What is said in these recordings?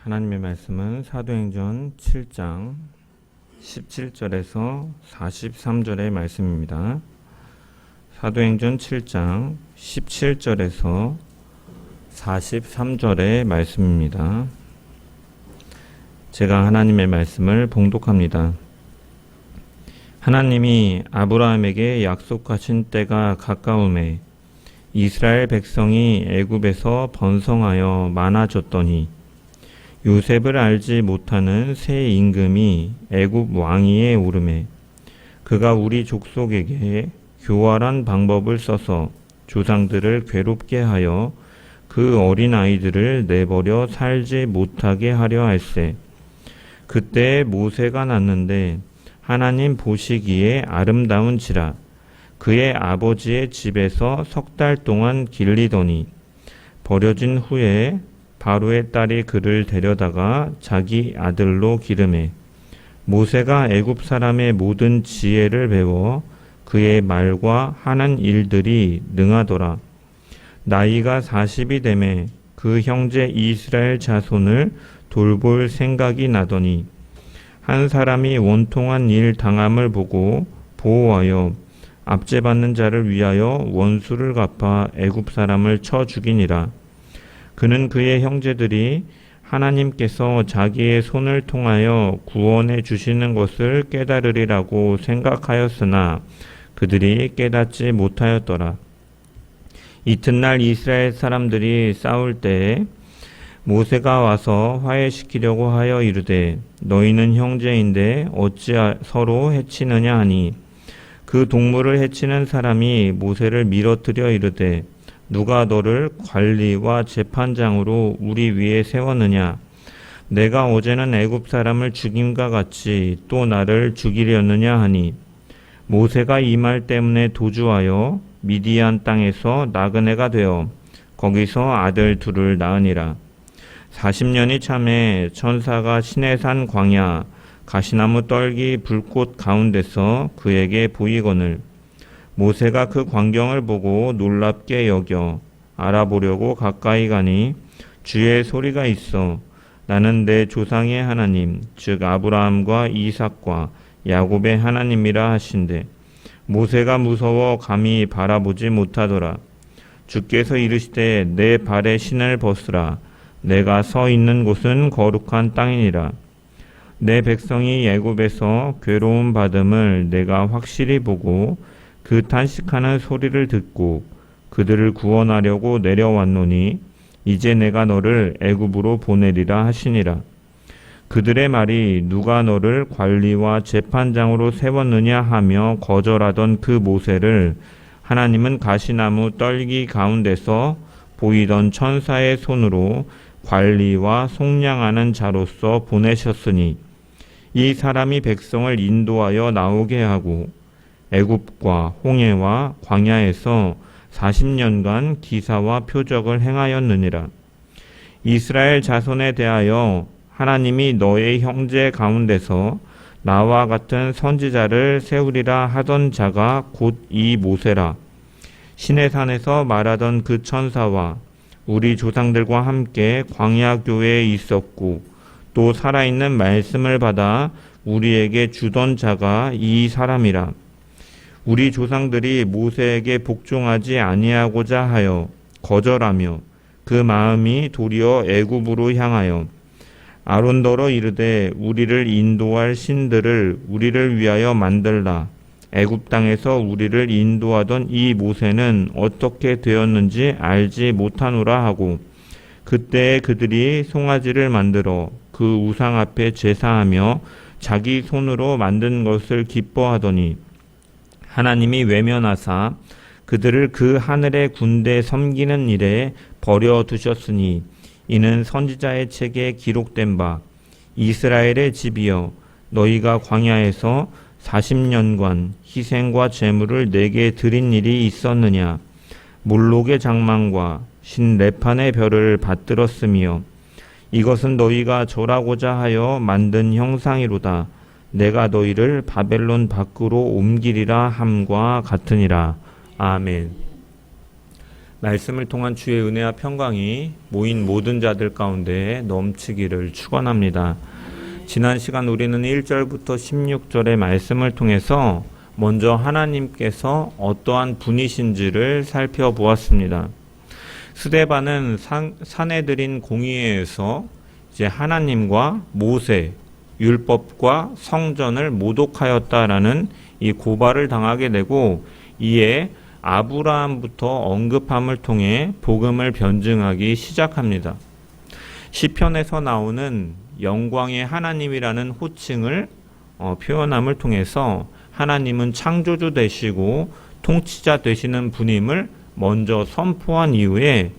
하나님의 말씀은 사도행전 7장 17절에서 43절의 말씀입니다. 사도행전 7장 17절에서 43절의 말씀입니다. 제가 하나님의 말씀을 봉독합니다. 하나님이 아브라함에게 약속하신 때가 가까우매 이스라엘 백성이 애굽에서 번성하여 많아졌더니 요셉을 알지 못하는 새 임금이 애굽 왕위에 오르매 그가 우리 족속에게 교활한 방법을 써서 조상들을 괴롭게 하여 그 어린 아이들을 내버려 살지 못하게 하려 할세. 그때 모세가 났는데 하나님 보시기에 아름다운지라 그의 아버지의 집에서 3달 동안 길리더니 버려진 후에 바로의 딸이 그를 데려다가 자기 아들로 기르매 모세가 애굽 사람의 모든 지혜를 배워 그의 말과 하는 일들이 능하더라. 나이가 40이 되매 그 형제 이스라엘 자손을 돌볼 생각이 나더니 한 사람이 원통한 일 당함을 보고 보호하여 압제받는 자를 위하여 원수를 갚아 애굽 사람을 쳐 죽이니라. 그는 그의 형제들이 하나님께서 자기의 손을 통하여 구원해 주시는 것을 깨달으리라고 생각하였으나 그들이 깨닫지 못하였더라. 이튿날 이스라엘 사람들이 싸울 때에 모세가 와서 화해시키려고 하여 이르되 너희는 형제인데 어찌 서로 해치느냐 하니 그 동물을 해치는 사람이 모세를 밀어뜨려 이르되 누가 너를 관리와 재판장으로 우리 위에 세웠느냐? 내가 어제는 애굽 사람을 죽임과 같이 또 나를 죽이려느냐 하니 모세가 이 말 때문에 도주하여 미디안 땅에서 나그네가 되어 거기서 아들 둘을 낳으니라. 40년이 참에 천사가 시내산 광야 가시나무 떨기 불꽃 가운데서 그에게 보이거늘 모세가 그 광경을 보고 놀랍게 여겨 알아보려고 가까이 가니 주의 소리가 있어 나는 내 조상의 하나님 즉 아브라함과 이삭과 야곱의 하나님이라 하신대 모세가 무서워 감히 바라보지 못하더라. 주께서 이르시되 내 발에 신을 벗으라 내가 서 있는 곳은 거룩한 땅이니라. 내 백성이 애굽에서 괴로움 받음을 내가 확실히 보고 그 탄식하는 소리를 듣고 그들을 구원하려고 내려왔노니 이제 내가 너를 애굽으로 보내리라 하시니라. 그들의 말이 누가 너를 관리와 재판장으로 세웠느냐 하며 거절하던 그 모세를 하나님은 가시나무 떨기 가운데서 보이던 천사의 손으로 관리와 속량하는 자로서 보내셨으니 이 사람이 백성을 인도하여 나오게 하고 애굽과 홍해와 광야에서 40년간 기사와 표적을 행하였느니라. 이스라엘 자손에 대하여 하나님이 너의 형제 가운데서 나와 같은 선지자를 세우리라 하던 자가 곧 이 모세라. 시내산에서 말하던 그 천사와 우리 조상들과 함께 광야 교회에 있었고 또 살아있는 말씀을 받아 우리에게 주던 자가 이 사람이라. 우리 조상들이 모세에게 복종하지 아니하고자 하여 거절하며 그 마음이 도리어 애굽으로 향하여 아론더러 이르되 우리를 인도할 신들을 우리를 위하여 만들라. 애굽 땅에서 우리를 인도하던 이 모세는 어떻게 되었는지 알지 못하노라 하고 그때 그들이 송아지를 만들어 그 우상 앞에 제사하며 자기 손으로 만든 것을 기뻐하더니 하나님이 외면하사 그들을 그 하늘의 군대 섬기는 일에 버려두셨으니 이는 선지자의 책에 기록된 바 이스라엘의 집이여 너희가 광야에서 40년간 희생과 제물을 내게 드린 일이 있었느냐 몰록의 장막과 신 레판의 별을 받들었으며 이것은 너희가 절하고자 하여 만든 형상이로다. 내가 너희를 바벨론 밖으로 옮기리라 함과 같으니라. 아멘. 말씀을 통한 주의 은혜와 평강이 모인 모든 자들 가운데 넘치기를 축원합니다. 지난 시간 우리는 1절부터 16절의 말씀을 통해서 먼저 하나님께서 어떠한 분이신지를 살펴보았습니다. 스데반은 산헤드린 공의회에서 이제 하나님과 모세, 율법과 성전을 모독하였다라는 이 고발을 당하게 되고, 이에 아브라함부터 언급함을 통해 복음을 변증하기 시작합니다. 시편에서 나오는 영광의 하나님이라는 호칭을 표현함을 통해서 하나님은 창조주 되시고 통치자 되시는 분임을 먼저 선포한 이후에,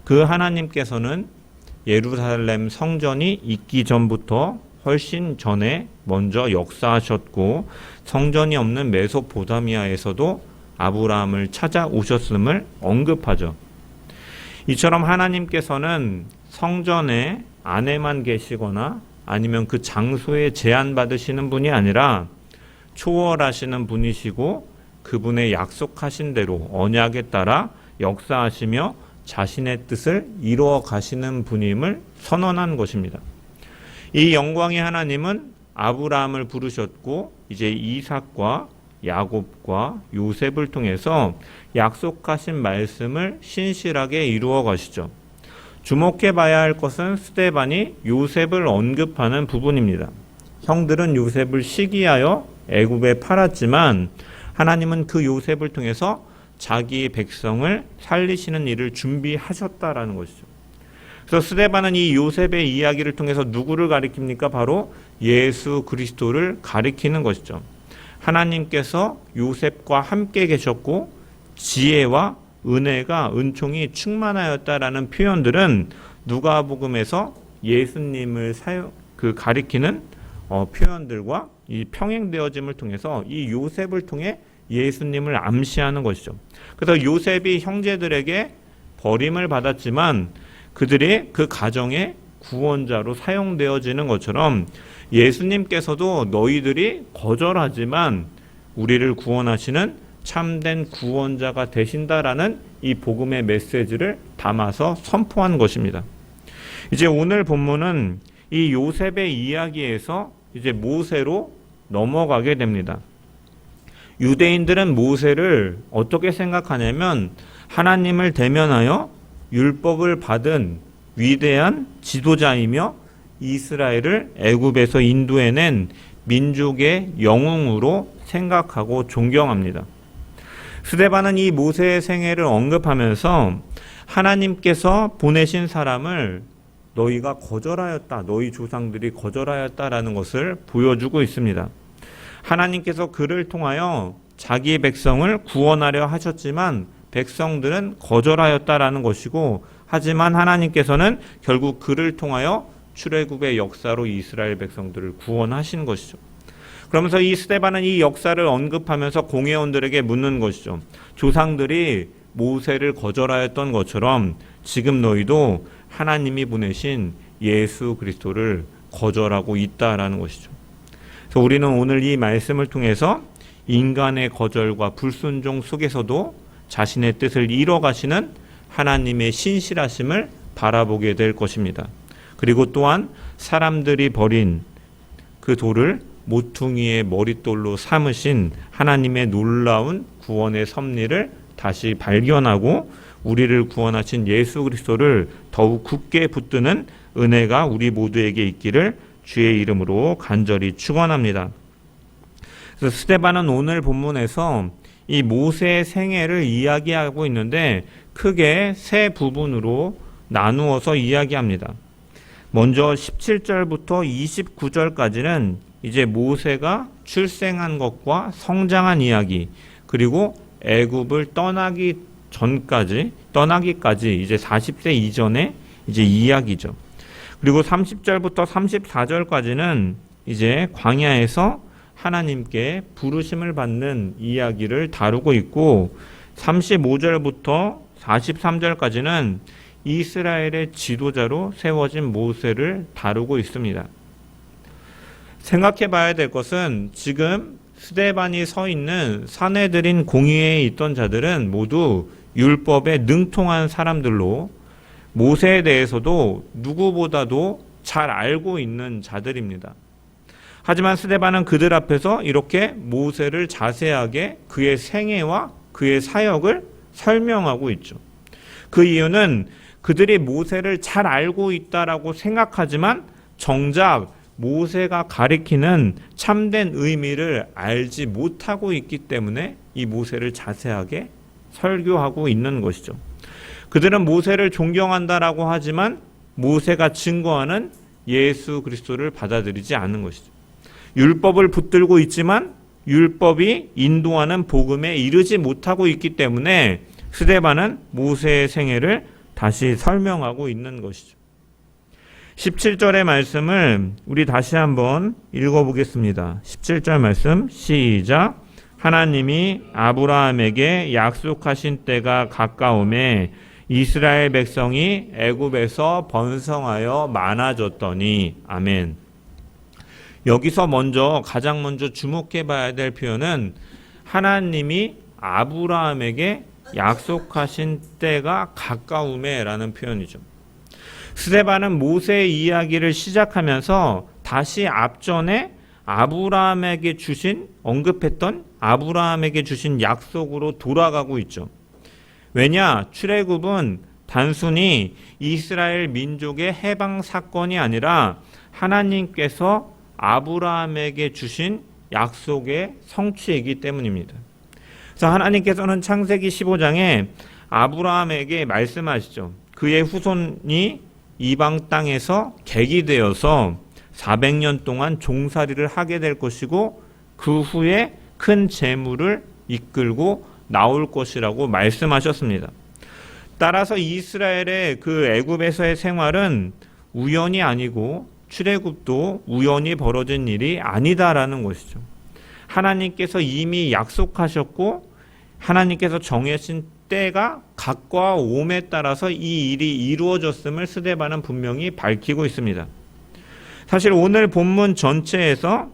그 하나님께서는 예루살렘 성전이 있기 전부터 훨씬 전에 먼저 역사하셨고, 성전이 없는 메소포타미아에서도 아브라함을 찾아오셨음을 언급하죠. 이처럼 하나님께서는 성전에 안에만 계시거나 아니면 그 장소에 제한받으시는 분이 아니라 초월하시는 분이시고, 그분의 약속하신 대로 언약에 따라 역사하시며 자신의 뜻을 이루어 가시는 분임을 선언한 것입니다. 이 영광의 하나님은 아브라함을 부르셨고, 이제 이삭과 야곱과 요셉을 통해서 약속하신 말씀을 신실하게 이루어 가시죠. 주목해 봐야 할 것은 스데반이 요셉을 언급하는 부분입니다. 형들은 요셉을 시기하여 애굽에 팔았지만 하나님은 그 요셉을 통해서 자기 백성을 살리시는 일을 준비하셨다라는 것이죠. 그래서 스데반은 이 요셉의 이야기를 통해서 누구를 가리킵니까? 바로 예수 그리스도를 가리키는 것이죠. 하나님께서 요셉과 함께 계셨고 지혜와 은혜가 은총이 충만하였다라는 표현들은 누가복음에서 예수님을 가리키는 표현들과 이 평행되어짐을 통해서 이 요셉을 통해 예수님을 암시하는 것이죠. 그래서 요셉이 형제들에게 버림을 받았지만 그들이 그 가정의 구원자로 사용되어지는 것처럼 예수님께서도 너희들이 거절하지만 우리를 구원하시는 참된 구원자가 되신다라는 이 복음의 메시지를 담아서 선포한 것입니다. 이제 오늘 본문은 이 요셉의 이야기에서 이제 모세로 넘어가게 됩니다. 유대인들은 모세를 어떻게 생각하냐면 하나님을 대면하여 율법을 받은 위대한 지도자이며 이스라엘을 애굽에서 인도해낸 민족의 영웅으로 생각하고 존경합니다. 스데반은 이 모세의 생애를 언급하면서 하나님께서 보내신 사람을 너희가 거절하였다, 너희 조상들이 거절하였다라는 것을 보여주고 있습니다. 하나님께서 그를 통하여 자기 백성을 구원하려 하셨지만 백성들은 거절하였다라는 것이고, 하지만 하나님께서는 결국 그를 통하여 출애굽의 역사로 이스라엘 백성들을 구원하신 것이죠. 그러면서 이 스데반은 이 역사를 언급하면서 공회원들에게 묻는 것이죠. 조상들이 모세를 거절하였던 것처럼 지금 너희도 하나님이 보내신 예수 그리스도를 거절하고 있다라는 것이죠. 그래서 우리는 오늘 이 말씀을 통해서 인간의 거절과 불순종 속에서도 자신의 뜻을 이뤄가시는 하나님의 신실하심을 바라보게 될 것입니다. 그리고 또한 사람들이 버린 그 돌을 모퉁이의 머릿돌로 삼으신 하나님의 놀라운 구원의 섭리를 다시 발견하고 우리를 구원하신 예수 그리스도를 더욱 굳게 붙드는 은혜가 우리 모두에게 있기를 주의 이름으로 간절히 축원합니다. 그래서 스데반은 오늘 본문에서 이 모세의 생애를 이야기하고 있는데 크게 세 부분으로 나누어서 이야기합니다. 먼저 17절부터 29절까지는 이제 모세가 출생한 것과 성장한 이야기, 그리고 애굽을 떠나기까지 이제 40세 이전의 이제 이야기죠. 그리고 30절부터 34절까지는 이제 광야에서 하나님께 부르심을 받는 이야기를 다루고 있고, 35절부터 43절까지는 이스라엘의 지도자로 세워진 모세를 다루고 있습니다. 생각해 봐야 될 것은 지금 스데반이 서 있는 산헤드린 공의회에 있던 자들은 모두 율법에 능통한 사람들로 모세에 대해서도 누구보다도 잘 알고 있는 자들입니다. 하지만 스데반은 그들 앞에서 이렇게 모세를 자세하게 그의 생애와 그의 사역을 설명하고 있죠. 그 이유는 그들이 모세를 잘 알고 있다라고 생각하지만 정작 모세가 가리키는 참된 의미를 알지 못하고 있기 때문에 이 모세를 자세하게 설교하고 있는 것이죠. 그들은 모세를 존경한다라고 하지만 모세가 증거하는 예수 그리스도를 받아들이지 않는 것이죠. 율법을 붙들고 있지만 율법이 인도하는 복음에 이르지 못하고 있기 때문에 스데반은 모세의 생애를 다시 설명하고 있는 것이죠. 17절의 말씀을 우리 다시 한번 읽어보겠습니다. 17절 말씀 시작. 하나님이 아브라함에게 약속하신 때가 가까움에 이스라엘 백성이 애굽에서 번성하여 많아졌더니. 아멘. 여기서 가장 먼저 주목해 봐야 될 표현은 하나님이 아브라함에게 약속하신 때가 가까움에 라는 표현이죠. 스데반은 모세의 이야기를 시작하면서 다시 앞전에 아브라함에게 언급했던 아브라함에게 주신 약속으로 돌아가고 있죠. 왜냐? 출애굽은 단순히 이스라엘 민족의 해방 사건이 아니라 하나님께서 아브라함에게 주신 약속의 성취이기 때문입니다. 그래서 하나님께서는 창세기 15장에 아브라함에게 말씀하시죠. 그의 후손이 이방 땅에서 객이 되어서 400년 동안 종살이를 하게 될 것이고 그 후에 큰 재물을 이끌고 나올 것이라고 말씀하셨습니다. 따라서 이스라엘의 그 애굽에서의 생활은 우연이 아니고 출애굽도 우연히 벌어진 일이 아니다라는 것이죠. 하나님께서 이미 약속하셨고 하나님께서 정하신 때가 가까움에 따라서 이 일이 이루어졌음을 스데반은 분명히 밝히고 있습니다. 사실 오늘 본문 전체에서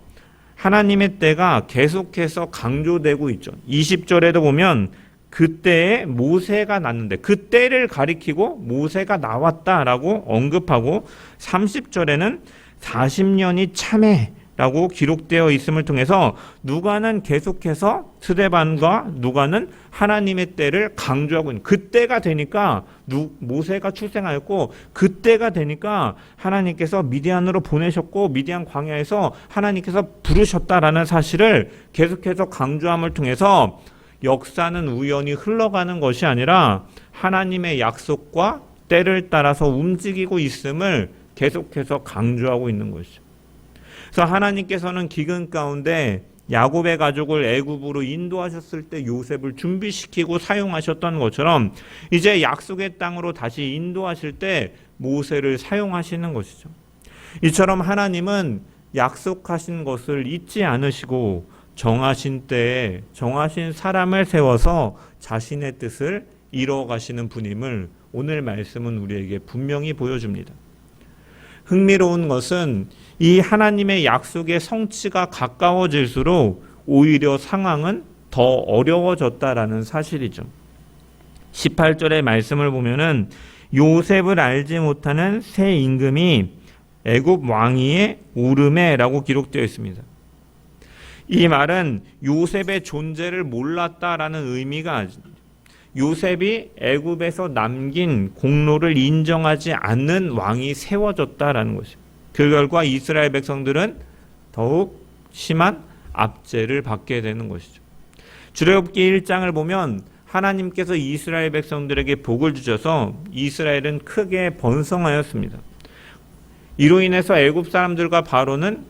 하나님의 때가 계속해서 강조되고 있죠. 20절에도 보면 그때에 모세가 났는데 그 때를 가리키고 모세가 나왔다라고 언급하고 30절에는 40년이 참회라고 기록되어 있음을 통해서 누가는 계속해서 스데반과 누가는 하나님의 때를 강조하고 있는 그때가 되니까 모세가 출생하였고 그때가 되니까 하나님께서 미디안으로 보내셨고 미디안 광야에서 하나님께서 부르셨다라는 사실을 계속해서 강조함을 통해서 역사는 우연히 흘러가는 것이 아니라 하나님의 약속과 때를 따라서 움직이고 있음을 계속해서 강조하고 있는 것이죠. 그래서 하나님께서는 기근 가운데 야곱의 가족을 애굽으로 인도하셨을 때 요셉을 준비시키고 사용하셨던 것처럼 이제 약속의 땅으로 다시 인도하실 때 모세를 사용하시는 것이죠. 이처럼 하나님은 약속하신 것을 잊지 않으시고 정하신 때에 정하신 사람을 세워서 자신의 뜻을 이루어가시는 분임을 오늘 말씀은 우리에게 분명히 보여줍니다. 흥미로운 것은 이 하나님의 약속의 성취가 가까워질수록 오히려 상황은 더 어려워졌다라는 사실이죠. 18절의 말씀을 보면은 요셉을 알지 못하는 새 임금이 애굽 왕위에 오르매라고 기록되어 있습니다. 이 말은 요셉의 존재를 몰랐다라는 의미가 아닙니다. 요셉이 애굽에서 남긴 공로를 인정하지 않는 왕이 세워졌다라는 것입니다. 그 결과 이스라엘 백성들은 더욱 심한 압제를 받게 되는 것이죠. 출애굽기 1장을 보면 하나님께서 이스라엘 백성들에게 복을 주셔서 이스라엘은 크게 번성하였습니다. 이로 인해서 애굽 사람들과 바로는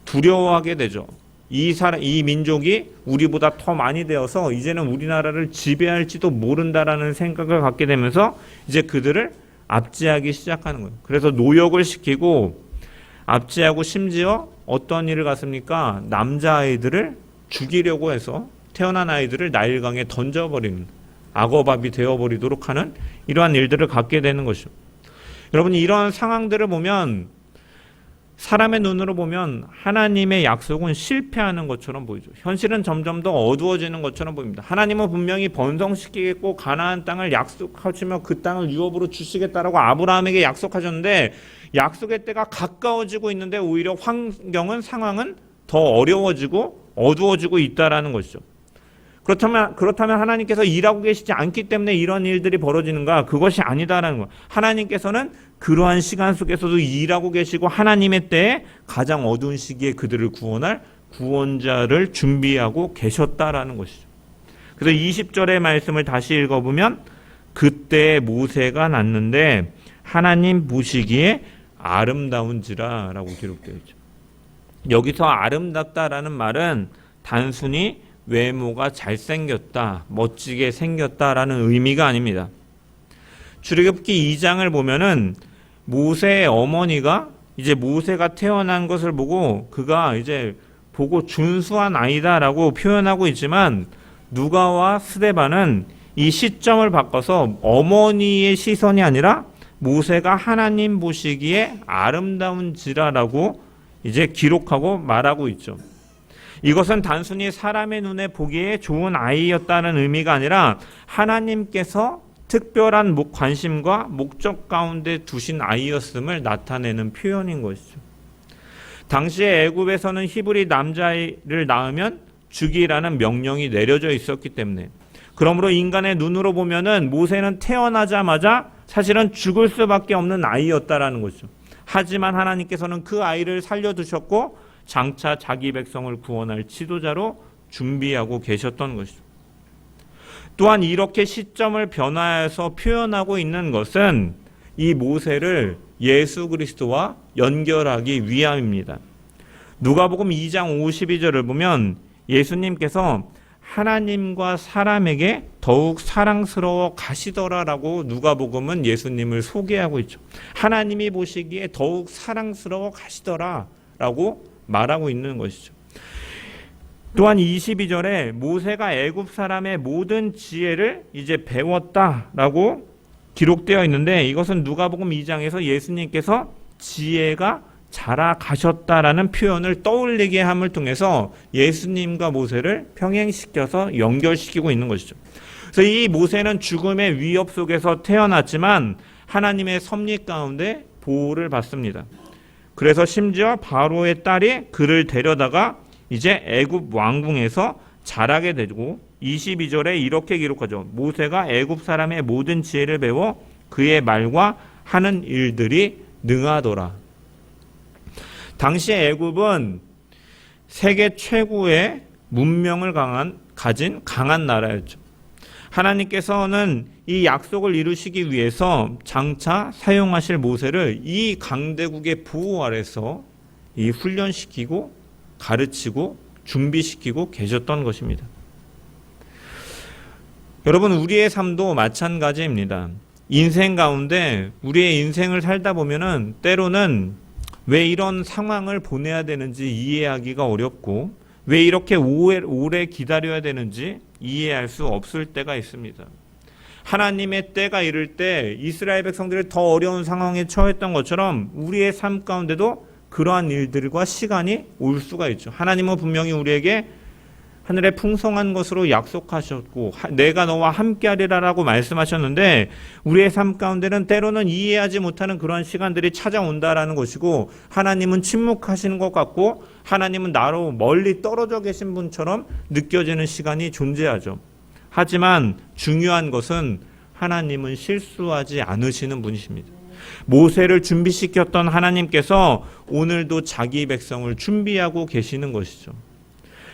두려워하게 되죠. 이 민족이 우리보다 더 많이 되어서 이제는 우리나라를 지배할지도 모른다라는 생각을 갖게 되면서 이제 그들을 압제하기 시작하는 거예요. 그래서 노역을 시키고 압제하고 심지어 어떤 일을 갔습니까? 남자아이들을 죽이려고 해서 태어난 아이들을 나일강에 던져버리는 악어밥이 되어버리도록 하는 이러한 일들을 갖게 되는 것이죠. 여러분 이러한 상황들을 보면 사람의 눈으로 보면 하나님의 약속은 실패하는 것처럼 보이죠. 현실은 점점 더 어두워지는 것처럼 보입니다. 하나님은 분명히 번성시키겠고 가나안 땅을 약속하시며 그 땅을 유업으로 주시겠다라고 아브라함에게 약속하셨는데 약속의 때가 가까워지고 있는데 오히려 상황은 더 어려워지고 어두워지고 있다라는 것이죠. 그렇다면 하나님께서 일하고 계시지 않기 때문에 이런 일들이 벌어지는가? 그것이 아니다라는 거예요. 하나님께서는 그러한 시간 속에서도 일하고 계시고 하나님의 때에 가장 어두운 시기에 그들을 구원할 구원자를 준비하고 계셨다라는 것이죠. 그래서 20절의 말씀을 다시 읽어보면 그때 모세가 났는데 하나님 보시기에 아름다운지라 라고 기록되어 있죠. 여기서 아름답다라는 말은 단순히 외모가 잘생겼다, 멋지게 생겼다라는 의미가 아닙니다. 출애굽기 2장을 보면은 모세의 어머니가 이제 모세가 태어난 것을 보고 그가 이제 보고 준수한 아이다라고 표현하고 있지만 누가와 스데반은 이 시점을 바꿔서 어머니의 시선이 아니라 모세가 하나님 보시기에 아름다운지라라고 이제 기록하고 말하고 있죠. 이것은 단순히 사람의 눈에 보기에 좋은 아이였다는 의미가 아니라 하나님께서 특별한 관심과 목적 가운데 두신 아이였음을 나타내는 표현인 것이죠. 당시에 애굽에서는 히브리 남자를 낳으면 죽이라는 명령이 내려져 있었기 때문에 그러므로 인간의 눈으로 보면은 모세는 태어나자마자 사실은 죽을 수밖에 없는 아이였다라는 것이죠. 하지만 하나님께서는 그 아이를 살려두셨고 장차 자기 백성을 구원할 지도자로 준비하고 계셨던 것이죠. 또한 이렇게 시점을 변화해서 표현하고 있는 것은 이 모세를 예수 그리스도와 연결하기 위함입니다. 누가복음 2장 52절을 보면 예수님께서 하나님과 사람에게 더욱 사랑스러워 가시더라라고 누가복음은 예수님을 소개하고 있죠. 하나님이 보시기에 더욱 사랑스러워 가시더라라고 말하고 있는 것이죠. 또한 22절에 모세가 애굽 사람의 모든 지혜를 이제 배웠다라고 기록되어 있는데 이것은 누가복음 2장에서 예수님께서 지혜가 자라가셨다라는 표현을 떠올리게 함을 통해서 예수님과 모세를 병행시켜서 연결시키고 있는 것이죠. 그래서 이 모세는 죽음의 위협 속에서 태어났지만 하나님의 섭리 가운데 보호를 받습니다. 그래서 심지어 바로의 딸이 그를 데려다가 이제 애굽 왕궁에서 자라게 되고 22절에 이렇게 기록하죠. 모세가 애굽 사람의 모든 지혜를 배워 그의 말과 하는 일들이 능하더라. 당시 애굽은 세계 최고의 문명을 가진 강한 나라였죠. 하나님께서는 이 약속을 이루시기 위해서 장차 사용하실 모세를 이 강대국의 보호 아래서 이 훈련시키고 가르치고 준비시키고 계셨던 것입니다. 여러분, 우리의 삶도 마찬가지입니다. 인생 가운데 우리의 인생을 살다 보면은 때로는 왜 이런 상황을 보내야 되는지 이해하기가 어렵고 왜 이렇게 오래 기다려야 되는지 이해할 수 없을 때가 있습니다. 하나님의 때가 이를 때 이스라엘 백성들이 더 어려운 상황에 처했던 것처럼 우리의 삶 가운데도 그러한 일들과 시간이 올 수가 있죠. 하나님은 분명히 우리에게 하늘의 풍성한 것으로 약속하셨고 내가 너와 함께하리라라고 말씀하셨는데 우리의 삶 가운데는 때로는 이해하지 못하는 그러한 시간들이 찾아온다라는 것이고 하나님은 침묵하시는 것 같고 하나님은 나로 멀리 떨어져 계신 분처럼 느껴지는 시간이 존재하죠. 하지만 중요한 것은 하나님은 실수하지 않으시는 분이십니다. 모세를 준비시켰던 하나님께서 오늘도 자기 백성을 준비하고 계시는 것이죠.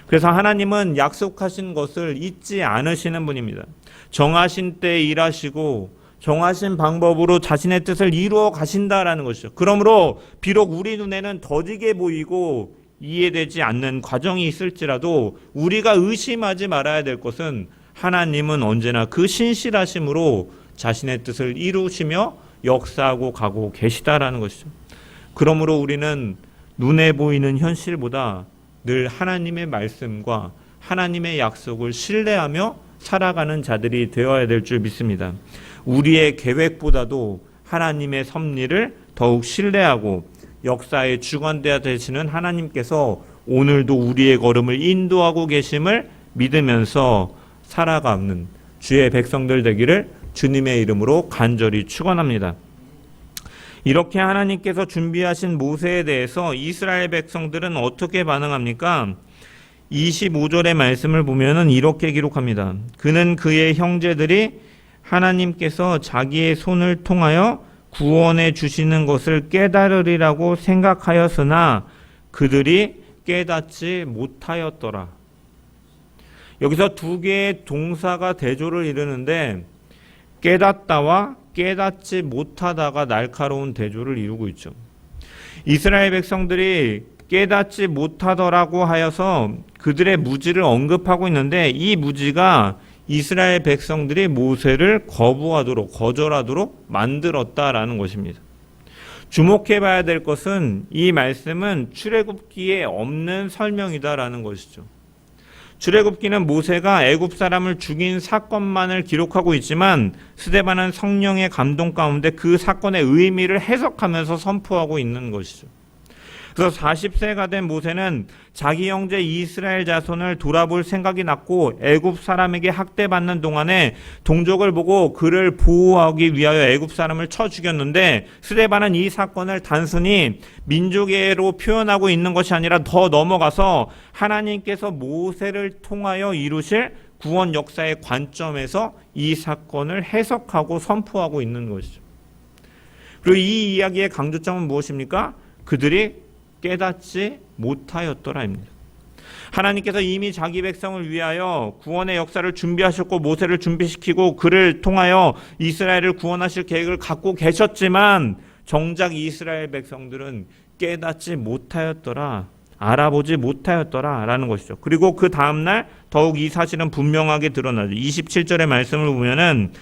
그래서 하나님은 약속하신 것을 잊지 않으시는 분입니다. 정하신 때에 일하시고 정하신 방법으로 자신의 뜻을 이루어 가신다라는 것이죠. 그러므로 비록 우리 눈에는 더디게 보이고 이해되지 않는 과정이 있을지라도 우리가 의심하지 말아야 될 것은 하나님은 언제나 그 신실하심으로 자신의 뜻을 이루시며 역사하고 가고 계시다라는 것이죠. 그러므로 우리는 눈에 보이는 현실보다 늘 하나님의 말씀과 하나님의 약속을 신뢰하며 살아가는 자들이 되어야 될 줄 믿습니다. 우리의 계획보다도 하나님의 섭리를 더욱 신뢰하고 역사의 주관자 되시는 하나님께서 오늘도 우리의 걸음을 인도하고 계심을 믿으면서 살아가는 주의 백성들 되기를 주님의 이름으로 간절히 축원합니다. 이렇게 하나님께서 준비하신 모세에 대해서 이스라엘 백성들은 어떻게 반응합니까? 25절의 말씀을 보면은 이렇게 기록합니다. 그는 그의 형제들이 하나님께서 자기의 손을 통하여 구원해 주시는 것을 깨달으리라고 생각하였으나 그들이 깨닫지 못하였더라. 여기서 두 개의 동사가 대조를 이루는데 깨닫다와 깨닫지 못하다가 날카로운 대조를 이루고 있죠. 이스라엘 백성들이 깨닫지 못하더라고 하여서 그들의 무지를 언급하고 있는데 이 무지가 이스라엘 백성들이 모세를 거절하도록 만들었다라는 것입니다. 주목해 봐야 될 것은 이 말씀은 출애굽기에 없는 설명이다라는 것이죠. 출애굽기는 모세가 애굽 사람을 죽인 사건만을 기록하고 있지만 스데반은 성령의 감동 가운데 그 사건의 의미를 해석하면서 선포하고 있는 것이죠. 그래서 40세가 된 모세는 자기 형제 이스라엘 자손을 돌아볼 생각이 났고 애굽 사람에게 학대받는 동안에 동족을 보고 그를 보호하기 위하여 애굽 사람을 쳐 죽였는데 스데반은 이 사건을 단순히 민족애로 표현하고 있는 것이 아니라 더 넘어가서 하나님께서 모세를 통하여 이루실 구원 역사의 관점에서 이 사건을 해석하고 선포하고 있는 것이죠. 그리고 이 이야기의 강조점은 무엇입니까? 그들이 깨닫지 못하였더라입니다. 하나님께서 이미 자기 백성을 위하여 구원의 역사를 준비하셨고 모세를 준비시키고 그를 통하여 이스라엘을 구원하실 계획을 갖고 계셨지만 정작 이스라엘 백성들은 깨닫지 못하였더라, 알아보지 못하였더라라는 것이죠. 그리고 그 다음날 더욱 이 사실은 분명하게 드러나죠. 27절의 말씀을 보면은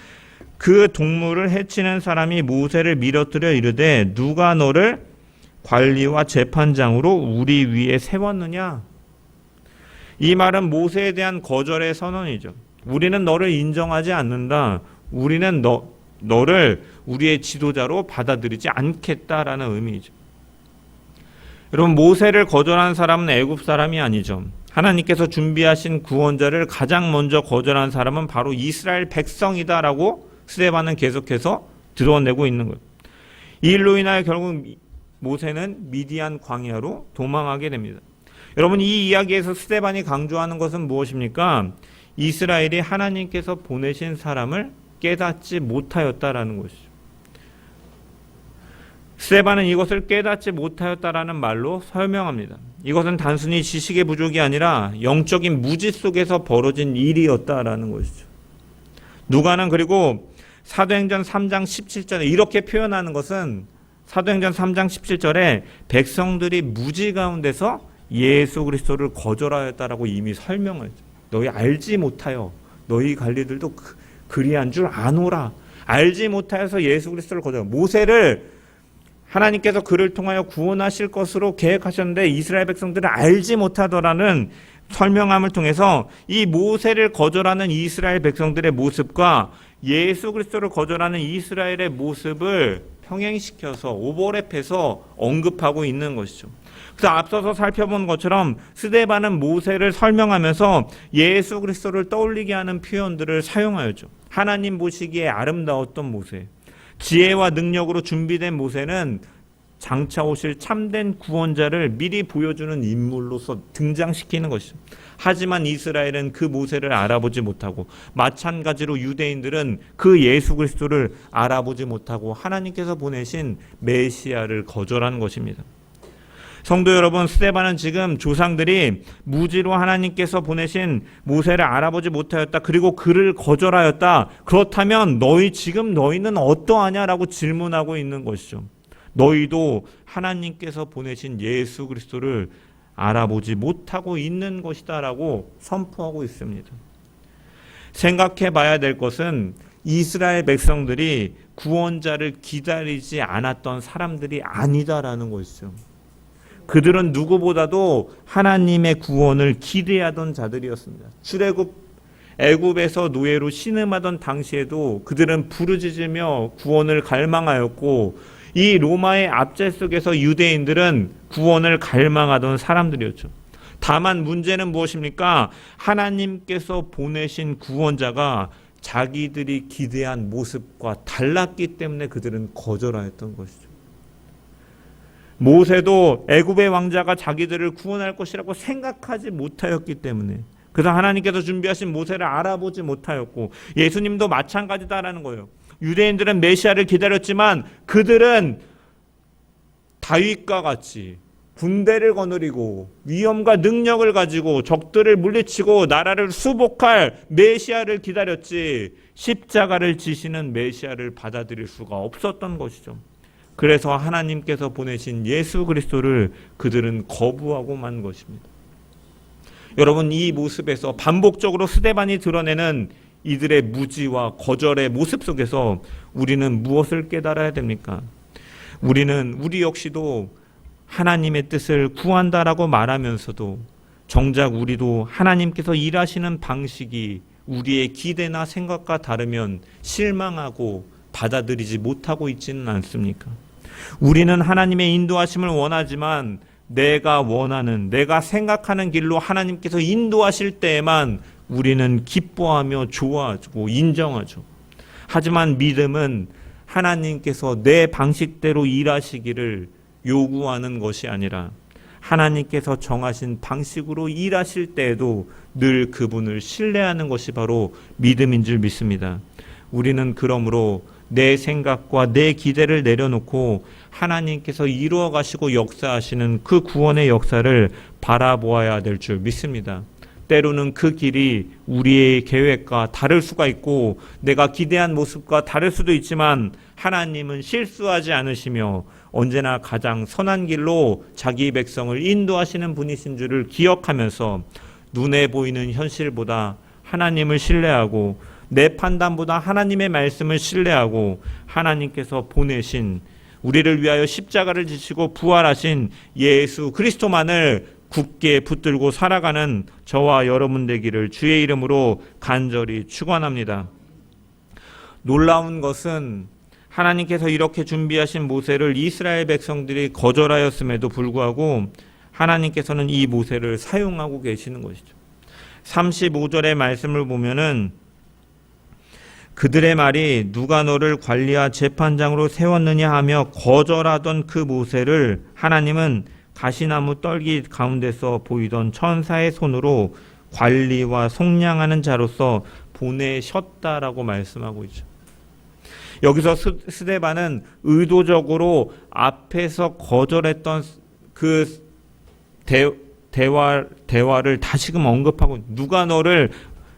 그 동물을 해치는 사람이 모세를 밀어뜨려 이르되 누가 너를 관리와 재판장으로 우리 위에 세웠느냐? 이 말은 모세에 대한 거절의 선언이죠. 우리는 너를 인정하지 않는다. 우리는 너를 우리의 지도자로 받아들이지 않겠다라는 의미이죠. 여러분, 모세를 거절한 사람은 애굽 사람이 아니죠. 하나님께서 준비하신 구원자를 가장 먼저 거절한 사람은 바로 이스라엘 백성이다라고 스데반은 계속해서 드러내고 있는 거예요. 이 일로 인하여 결국 모세는 미디안 광야로 도망하게 됩니다. 여러분, 이 이야기에서 스데반이 강조하는 것은 무엇입니까? 이스라엘이 하나님께서 보내신 사람을 깨닫지 못하였다라는 것이죠. 스데반은 이것을 깨닫지 못하였다라는 말로 설명합니다. 이것은 단순히 지식의 부족이 아니라 영적인 무지 속에서 벌어진 일이었다라는 것이죠. 누가는 그리고 사도행전 3장 17절에 이렇게 표현하는 것은 사도행전 3장 17절에 백성들이 무지 가운데서 예수 그리스도를 거절하였다라고 이미 설명을 했죠. 너희 알지 못하여 너희 관리들도 그리한 줄 아노라. 알지 못하여서 예수 그리스도를 거절. 모세를 하나님께서 그를 통하여 구원하실 것으로 계획하셨는데 이스라엘 백성들은 알지 못하더라는 설명함을 통해서 이 모세를 거절하는 이스라엘 백성들의 모습과 예수 그리스도를 거절하는 이스라엘의 모습을 평행시켜서 오버랩해서 언급하고 있는 것이죠. 그래서 앞서서 살펴본 것처럼 스데반은 모세를 설명하면서 예수 그리스도를 떠올리게 하는 표현들을 사용하였죠. 하나님 보시기에 아름다웠던 모세, 지혜와 능력으로 준비된 모세는 장차 오실 참된 구원자를 미리 보여주는 인물로서 등장시키는 것이죠. 하지만 이스라엘은 그 모세를 알아보지 못하고 마찬가지로 유대인들은 그 예수 그리스도를 알아보지 못하고 하나님께서 보내신 메시아를 거절한 것입니다. 성도 여러분, 스데반은 지금 조상들이 무지로 하나님께서 보내신 모세를 알아보지 못하였다. 그리고 그를 거절하였다. 그렇다면 너희는 어떠하냐라고 질문하고 있는 것이죠. 너희도 하나님께서 보내신 예수 그리스도를 알아보지 못하고 있는 것이다라고 선포하고 있습니다. 생각해 봐야 될 것은 이스라엘 백성들이 구원자를 기다리지 않았던 사람들이 아니다라는 것이죠. 그들은 누구보다도 하나님의 구원을 기대하던 자들이었습니다. 애굽에서 노예로 신음하던 당시에도 그들은 부르짖으며 구원을 갈망하였고 이 로마의 압제 속에서 유대인들은 구원을 갈망하던 사람들이었죠. 다만 문제는 무엇입니까? 하나님께서 보내신 구원자가 자기들이 기대한 모습과 달랐기 때문에 그들은 거절하였던 것이죠. 모세도 애굽의 왕자가 자기들을 구원할 것이라고 생각하지 못하였기 때문에, 그래서 하나님께서 준비하신 모세를 알아보지 못하였고, 예수님도 마찬가지다라는 거예요. 유대인들은 메시아를 기다렸지만 그들은 다윗과 같이 군대를 거느리고 위엄과 능력을 가지고 적들을 물리치고 나라를 수복할 메시아를 기다렸지, 십자가를 지시는 메시아를 받아들일 수가 없었던 것이죠. 그래서 하나님께서 보내신 예수 그리스도를 그들은 거부하고 만 것입니다. 여러분, 이 모습에서 반복적으로 스데반이 드러내는 이들의 무지와 거절의 모습 속에서 우리는 무엇을 깨달아야 됩니까? 우리 역시도 하나님의 뜻을 구한다라고 말하면서도 정작 우리도 하나님께서 일하시는 방식이 우리의 기대나 생각과 다르면 실망하고 받아들이지 못하고 있지는 않습니까? 우리는 하나님의 인도하심을 원하지만 내가 원하는, 내가 생각하는 길로 하나님께서 인도하실 때에만 우리는 기뻐하며 좋아하고 인정하죠. 하지만 믿음은 하나님께서 내 방식대로 일하시기를 요구하는 것이 아니라 하나님께서 정하신 방식으로 일하실 때에도 늘 그분을 신뢰하는 것이 바로 믿음인 줄 믿습니다. 우리는 그러므로 내 생각과 내 기대를 내려놓고 하나님께서 이루어 가시고 역사하시는 그 구원의 역사를 바라보아야 될 줄 믿습니다. 때로는 그 길이 우리의 계획과 다를 수가 있고 내가 기대한 모습과 다를 수도 있지만 하나님은 실수하지 않으시며 언제나 가장 선한 길로 자기 백성을 인도하시는 분이신 줄을 기억하면서 눈에 보이는 현실보다 하나님을 신뢰하고 내 판단보다 하나님의 말씀을 신뢰하고 하나님께서 보내신, 우리를 위하여 십자가를 지시고 부활하신 예수 그리스도만을 굳게 붙들고 살아가는 저와 여러분 되기를 주의 이름으로 간절히 축원합니다. 놀라운 것은 하나님께서 이렇게 준비하신 모세를 이스라엘 백성들이 거절하였음에도 불구하고 하나님께서는 이 모세를 사용하고 계시는 것이죠. 35절의 말씀을 보면은 그들의 말이 누가 너를 관리와 재판장으로 세웠느냐 하며 거절하던 그 모세를 하나님은 가시나무 떨기 가운데서 보이던 천사의 손으로 관리와 속량하는 자로서 보내셨다라고 말씀하고 있죠. 여기서 스데반은 의도적으로 앞에서 거절했던 그 대화를 다시금 언급하고, 누가 너를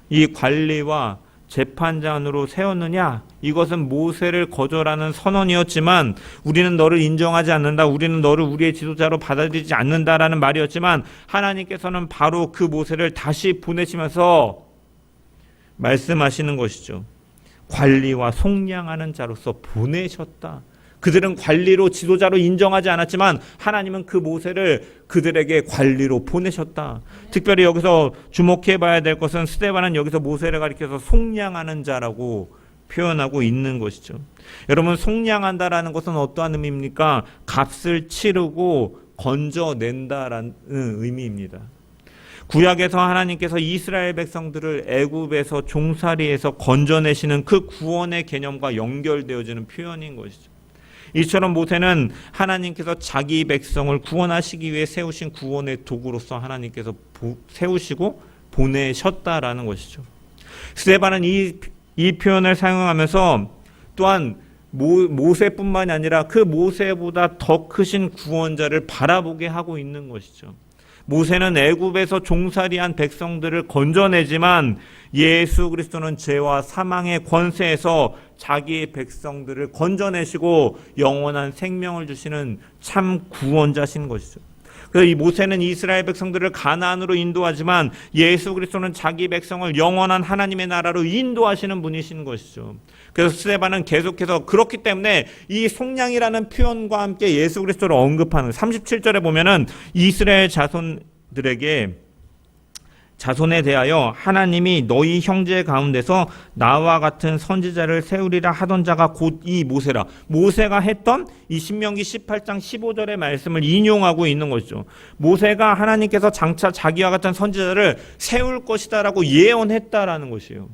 이 관리와 재판장으로 세웠느냐? 이것은 모세를 거절하는 선언이었지만 우리는 너를 인정하지 않는다, 우리는 너를 우리의 지도자로 받아들이지 않는다라는 말이었지만 하나님께서는 바로 그 모세를 다시 보내시면서 말씀하시는 것이죠. 관리와 속량하는 자로서 보내셨다. 그들은 관리로 지도자로 인정하지 않았지만 하나님은 그 모세를 그들에게 관리로 보내셨다. 특별히 여기서 주목해 봐야 될 것은 스데반은 여기서 모세를 가리켜서 속량하는 자라고 표현하고 있는 것이죠. 여러분, 속량한다라는 것은 어떠한 의미입니까? 값을 치르고 건져낸다라는 의미입니다. 구약에서 하나님께서 이스라엘 백성들을 애굽에서 종살이에서 건져내시는 그 구원의 개념과 연결되어지는 표현인 것이죠. 이처럼 모세는 하나님께서 자기 백성을 구원하시기 위해 세우신 구원의 도구로서 하나님께서 세우시고 보내셨다라는 것이죠. 스데반은 이 표현을 사용하면서 또한 모세뿐만이 아니라 그 모세보다 더 크신 구원자를 바라보게 하고 있는 것이죠. 모세는 애굽에서 종살이한 백성들을 건져내지만 예수 그리스도는 죄와 사망의 권세에서 자기의 백성들을 건져내시고 영원한 생명을 주시는 참 구원자신 것이죠. 그래서 이 모세는 이스라엘 백성들을 가나안으로 인도하지만 예수 그리스도는 자기 백성을 영원한 하나님의 나라로 인도하시는 분이신 것이죠. 그래서 스데반은 계속해서 그렇기 때문에 이 속량이라는 표현과 함께 예수 그리스도를 언급하는 37절에 보면은 이스라엘 자손들에게 자손에 대하여 하나님이 너희 형제 가운데서 나와 같은 선지자를 세우리라 하던 자가 곧 이 모세라. 모세가 했던 이 신명기 18장 15절의 말씀을 인용하고 있는 것이죠. 모세가 하나님께서 장차 자기와 같은 선지자를 세울 것이다라고 예언했다라는 것이에요.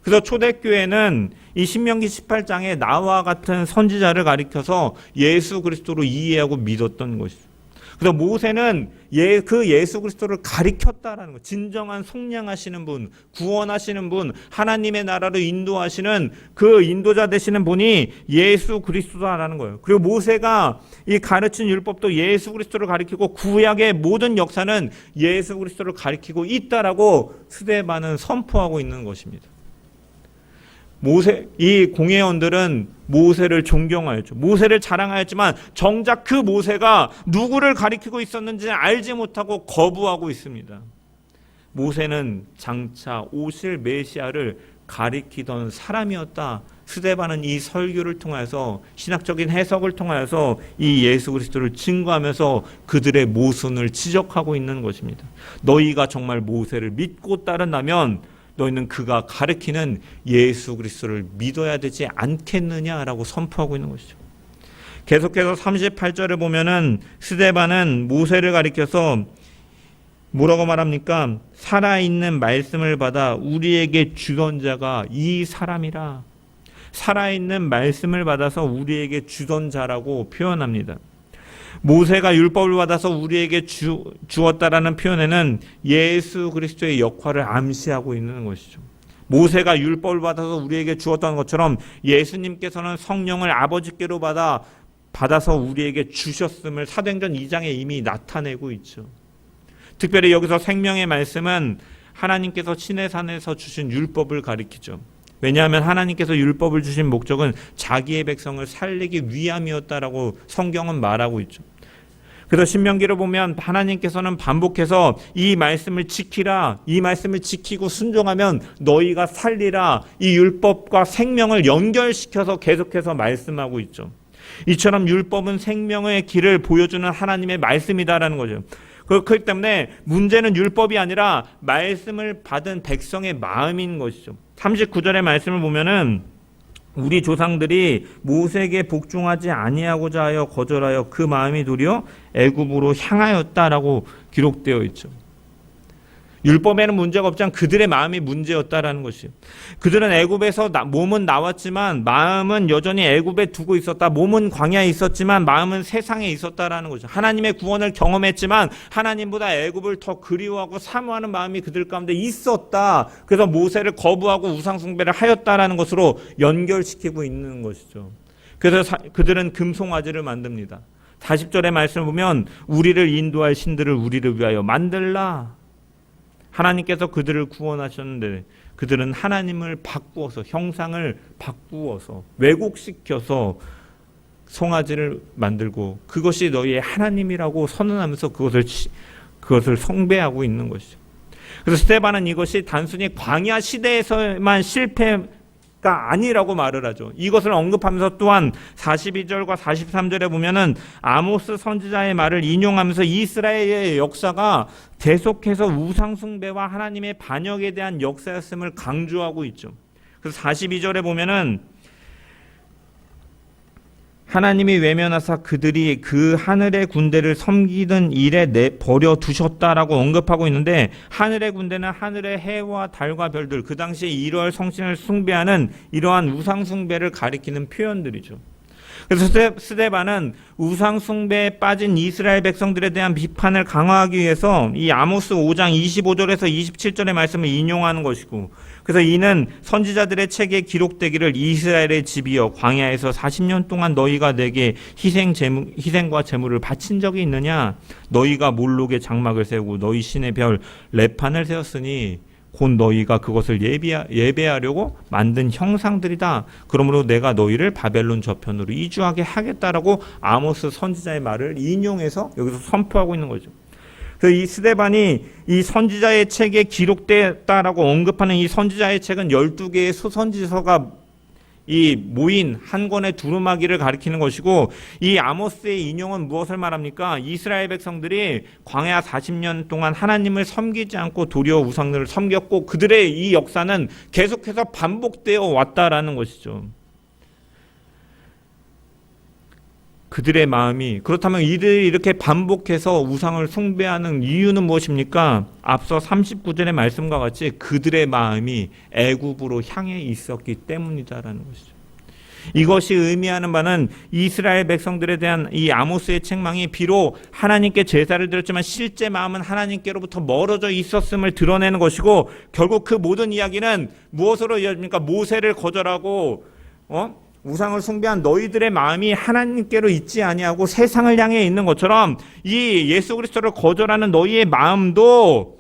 그래서 초대교회는 이 신명기 18장에 나와 같은 선지자를 가리켜서 예수 그리스도로 이해하고 믿었던 것이죠. 그래서 모세는 그 예수 그리스도를 가리켰다라는 것. 진정한 속량하시는 분, 구원하시는 분, 하나님의 나라로 인도하시는 그 인도자 되시는 분이 예수 그리스도라는 거예요. 그리고 모세가 이 가르친 율법도 예수 그리스도를 가리키고 구약의 모든 역사는 예수 그리스도를 가리키고 있다라고 스데반은 선포하고 있는 것입니다. 이 공회원들은 모세를 존경하였죠. 모세를 자랑하였지만 정작 그 모세가 누구를 가리키고 있었는지 알지 못하고 거부하고 있습니다. 모세는 장차 오실 메시아를 가리키던 사람이었다. 스데반은 이 설교를 통해서 신학적인 해석을 통해서 이 예수 그리스도를 증거하면서 그들의 모순을 지적하고 있는 것입니다. 너희가 정말 모세를 믿고 따른다면 너희는 그가 가르치는 예수 그리스도를 믿어야 되지 않겠느냐라고 선포하고 있는 것이죠. 계속해서 38절에 보면은 스데반은 모세를 가리켜서 뭐라고 말합니까? 살아있는 말씀을 받아 우리에게 주던 자가 이 사람이라. 살아있는 말씀을 받아서 우리에게 주던 자라고 표현합니다. 모세가 율법을 받아서 우리에게 주었다라는 표현에는 예수 그리스도의 역할을 암시하고 있는 것이죠. 모세가 율법을 받아서 우리에게 주었던 것처럼 예수님께서는 성령을 아버지께로 받아서 우리에게 주셨음을 사도행전 2장에 이미 나타내고 있죠. 특별히 여기서 생명의 말씀은 하나님께서 시내산에서 주신 율법을 가리키죠. 왜냐하면 하나님께서 율법을 주신 목적은 자기의 백성을 살리기 위함이었다라고 성경은 말하고 있죠. 그래서 신명기를 보면 하나님께서는 반복해서 이 말씀을 지키라, 이 말씀을 지키고 순종하면 너희가 살리라, 이 율법과 생명을 연결시켜서 계속해서 말씀하고 있죠. 이처럼 율법은 생명의 길을 보여주는 하나님의 말씀이다라는 거죠. 그렇기 때문에 문제는 율법이 아니라 말씀을 받은 백성의 마음인 것이죠. 39절의 말씀을 보면은 우리 조상들이 모세에게 복종하지 아니하고자 하여 거절하여 그 마음이 도리어 애굽으로 향하였다라고 기록되어 있죠. 율법에는 문제가 없지만 그들의 마음이 문제였다라는 것이에요. 그들은 애굽에서 몸은 나왔지만 마음은 여전히 애굽에 두고 있었다. 몸은 광야에 있었지만 마음은 세상에 있었다라는 거죠. 하나님의 구원을 경험했지만 하나님보다 애굽을 더 그리워하고 사모하는 마음이 그들 가운데 있었다. 그래서 모세를 거부하고 우상 숭배를 하였다라는 것으로 연결시키고 있는 것이죠. 그래서 그들은 금송아지를 만듭니다. 40절의 말씀을 보면 우리를 인도할 신들을 우리를 위하여 만들라. 하나님께서 그들을 구원하셨는데 그들은 하나님을 바꾸어서 형상을 바꾸어서 왜곡시켜서 송아지를 만들고 그것이 너희의 하나님이라고 선언하면서 그것을 숭배하고 있는 것이죠. 그래서 스데반은 이것이 단순히 광야 시대에서만 실패가 아니라고 말을 하죠. 이것을 언급하면서 또한 42절과 43절에 보면은 아모스 선지자의 말을 인용하면서 이스라엘의 역사가 계속해서 우상 숭배와 하나님의 반역에 대한 역사였음을 강조하고 있죠. 그래서 42절에 보면은 하나님이 외면하사 그들이 그 하늘의 군대를 섬기던 일에 버려 두셨다라고 언급하고 있는데 하늘의 군대는 하늘의 해와 달과 별들, 그 당시에 이러한 성신을 숭배하는 이러한 우상 숭배를 가리키는 표현들이죠. 그래서 스데반은 우상 숭배에 빠진 이스라엘 백성들에 대한 비판을 강화하기 위해서 이 아모스 5장 25절에서 27절의 말씀을 인용하는 것이고, 그래서 이는 선지자들의 책에 기록되기를 이스라엘의 집이여 광야에서 40년 동안 너희가 내게 희생과 제물을 바친 적이 있느냐? 너희가 몰록의 장막을 세우고 너희 신의 별 레판을 세웠으니 곧 너희가 그것을 예배하려고 만든 형상들이다. 그러므로 내가 너희를 바벨론 저편으로 이주하게 하겠다라고 아모스 선지자의 말을 인용해서 여기서 선포하고 있는 거죠. 그래서 이 스데반이 이 선지자의 책에 기록됐다라고 언급하는 이 선지자의 책은 12개의 소선지서가 이 모인 한 권의 두루마기를 가리키는 것이고, 이 아모스의 인용은 무엇을 말합니까? 이스라엘 백성들이 광야 40년 동안 하나님을 섬기지 않고 도리어 우상들을 섬겼고 그들의 이 역사는 계속해서 반복되어 왔다라는 것이죠. 그들의 마음이, 그렇다면 이들이 이렇게 반복해서 우상을 숭배하는 이유는 무엇입니까? 앞서 39절의 말씀과 같이 그들의 마음이 애굽으로 향해 있었기 때문이다라는 것이죠. 이것이 의미하는 바는 이스라엘 백성들에 대한 이 아모스의 책망이 비록 하나님께 제사를 드렸지만 실제 마음은 하나님께로부터 멀어져 있었음을 드러내는 것이고, 결국 그 모든 이야기는 무엇으로 이어집니까? 모세를 거절하고 우상을 숭배한 너희들의 마음이 하나님께로 있지 아니하고 세상을 향해 있는 것처럼 이 예수 그리스도를 거절하는 너희의 마음도,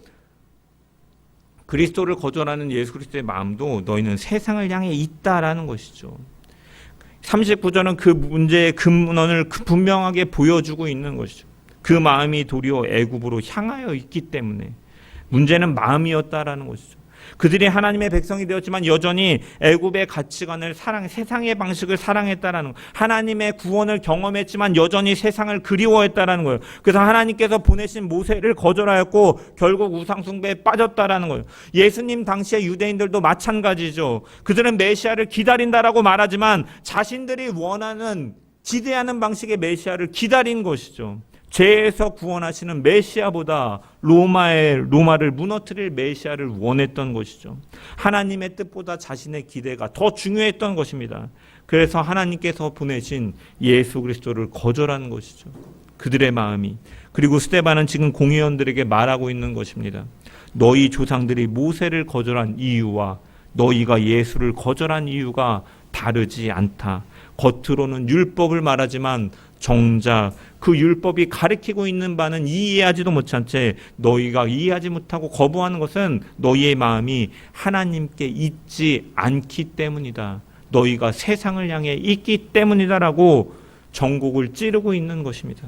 그리스도를 거절하는 예수 그리스도의 마음도 너희는 세상을 향해 있다라는 것이죠. 39절은 그 문제의 근원을 분명하게 보여주고 있는 것이죠. 그 마음이 도리어 애굽으로 향하여 있기 때문에 문제는 마음이었다라는 것이죠. 그들이 하나님의 백성이 되었지만 여전히 애굽의 가치관을 세상의 방식을 사랑했다라는 것, 하나님의 구원을 경험했지만 여전히 세상을 그리워했다라는 거예요. 그래서 하나님께서 보내신 모세를 거절하였고 결국 우상숭배에 빠졌다라는 거예요. 예수님 당시의 유대인들도 마찬가지죠. 그들은 메시아를 기다린다라고 말하지만 자신들이 원하는, 기대하는 방식의 메시아를 기다린 것이죠. 죄에서 구원하시는 메시아보다 로마를 무너뜨릴 메시아를 원했던 것이죠. 하나님의 뜻보다 자신의 기대가 더 중요했던 것입니다. 그래서 하나님께서 보내신 예수 그리스도를 거절한 것이죠. 그들의 마음이. 그리고 스데반은 지금 공회원들에게 말하고 있는 것입니다. 너희 조상들이 모세를 거절한 이유와 너희가 예수를 거절한 이유가 다르지 않다. 겉으로는 율법을 말하지만 정작 그 율법이 가리키고 있는 바는 이해하지도 못한 채 너희가 이해하지 못하고 거부하는 것은 너희의 마음이 하나님께 있지 않기 때문이다. 너희가 세상을 향해 있기 때문이다라고 전곡을 찌르고 있는 것입니다.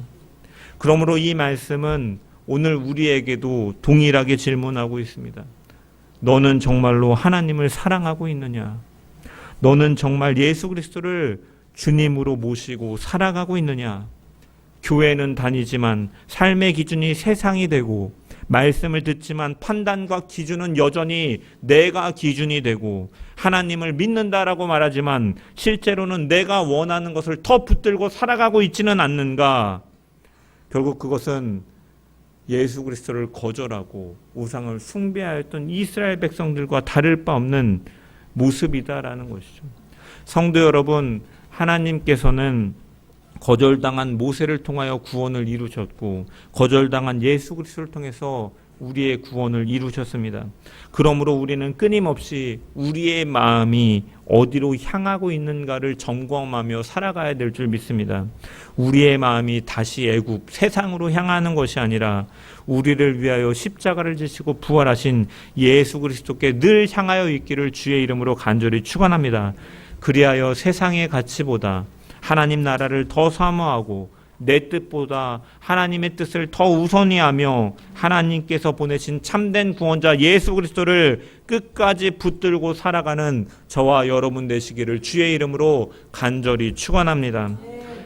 그러므로 이 말씀은 오늘 우리에게도 동일하게 질문하고 있습니다. 너는 정말로 하나님을 사랑하고 있느냐? 너는 정말 예수 그리스도를 주님으로 모시고 살아가고 있느냐? 교회는 다니지만 삶의 기준이 세상이 되고, 말씀을 듣지만 판단과 기준은 여전히 내가 기준이 되고, 하나님을 믿는다라고 말하지만 실제로는 내가 원하는 것을 더 붙들고 살아가고 있지는 않는가? 결국 그것은 예수 그리스도를 거절하고 우상을 숭배하였던 이스라엘 백성들과 다를 바 없는 모습이다라는 것이죠. 성도 여러분, 하나님께서는 거절당한 모세를 통하여 구원을 이루셨고 거절당한 예수 그리스도를 통해서 우리의 구원을 이루셨습니다. 그러므로 우리는 끊임없이 우리의 마음이 어디로 향하고 있는가를 점검하며 살아가야 될 줄 믿습니다. 우리의 마음이 다시 애굽, 세상으로 향하는 것이 아니라 우리를 위하여 십자가를 지시고 부활하신 예수 그리스도께 늘 향하여 있기를 주의 이름으로 간절히 축원합니다. 그리하여 세상의 가치보다 하나님 나라를 더 사모하고 내 뜻보다 하나님의 뜻을 더 우선히 하며 하나님께서 보내신 참된 구원자 예수 그리스도를 끝까지 붙들고 살아가는 저와 여러분 되시기를 주의 이름으로 간절히 축원합니다.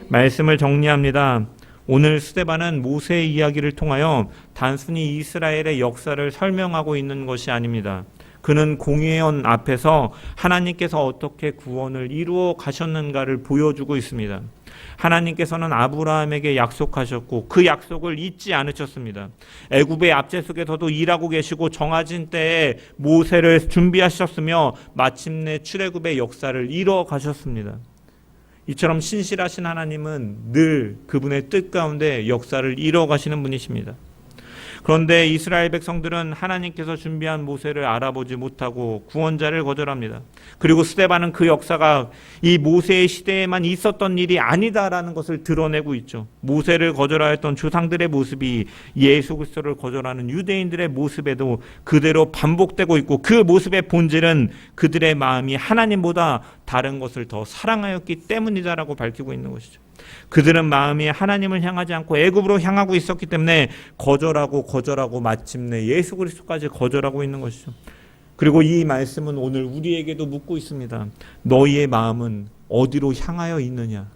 말씀을 정리합니다. 오늘 스데반은 모세의 이야기를 통하여 단순히 이스라엘의 역사를 설명하고 있는 것이 아닙니다. 그는 공회원 앞에서 하나님께서 어떻게 구원을 이루어 가셨는가를 보여주고 있습니다. 하나님께서는 아브라함에게 약속하셨고 그 약속을 잊지 않으셨습니다. 애굽의 압제 속에서도 일하고 계시고 정해진 때에 모세를 준비하셨으며 마침내 출애굽의 역사를 이루어 가셨습니다. 이처럼 신실하신 하나님은 늘 그분의 뜻 가운데 역사를 이루어 가시는 분이십니다. 그런데 이스라엘 백성들은 하나님께서 준비한 모세를 알아보지 못하고 구원자를 거절합니다. 그리고 스데반은 그 역사가 이 모세의 시대에만 있었던 일이 아니다라는 것을 드러내고 있죠. 모세를 거절하였던 조상들의 모습이 예수 그리스도를 거절하는 유대인들의 모습에도 그대로 반복되고 있고, 그 모습의 본질은 그들의 마음이 하나님보다 다른 것을 더 사랑하였기 때문이다라고 밝히고 있는 것이죠. 그들은 마음이 하나님을 향하지 않고 애굽으로 향하고 있었기 때문에 거절하고 마침내 예수 그리스도까지 거절하고 있는 것이죠. 그리고 이 말씀은 오늘 우리에게도 묻고 있습니다. 너희의 마음은 어디로 향하여 있느냐?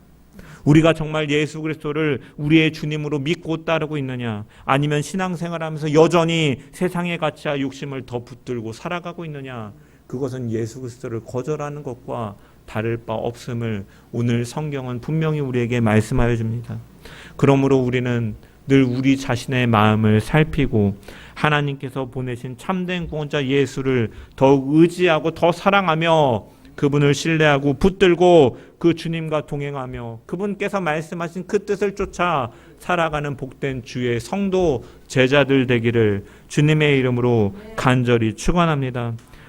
우리가 정말 예수 그리스도를 우리의 주님으로 믿고 따르고 있느냐? 아니면 신앙생활하면서 여전히 세상의 가치와 욕심을 더 붙들고 살아가고 있느냐? 그것은 예수 그리스도를 거절하는 것과 다를 바 없음을 오늘 성경은 분명히 우리에게 말씀하여 줍니다. 그러므로 우리는 늘 우리 자신의 마음을 살피고 하나님께서 보내신 참된 구원자 예수를 더욱 의지하고 더 사랑하며 그분을 신뢰하고 붙들고 그 주님과 동행하며 그분께서 말씀하신 그 뜻을 쫓아 살아가는 복된 주의 성도 제자들 되기를 주님의 이름으로 간절히 축원합니다.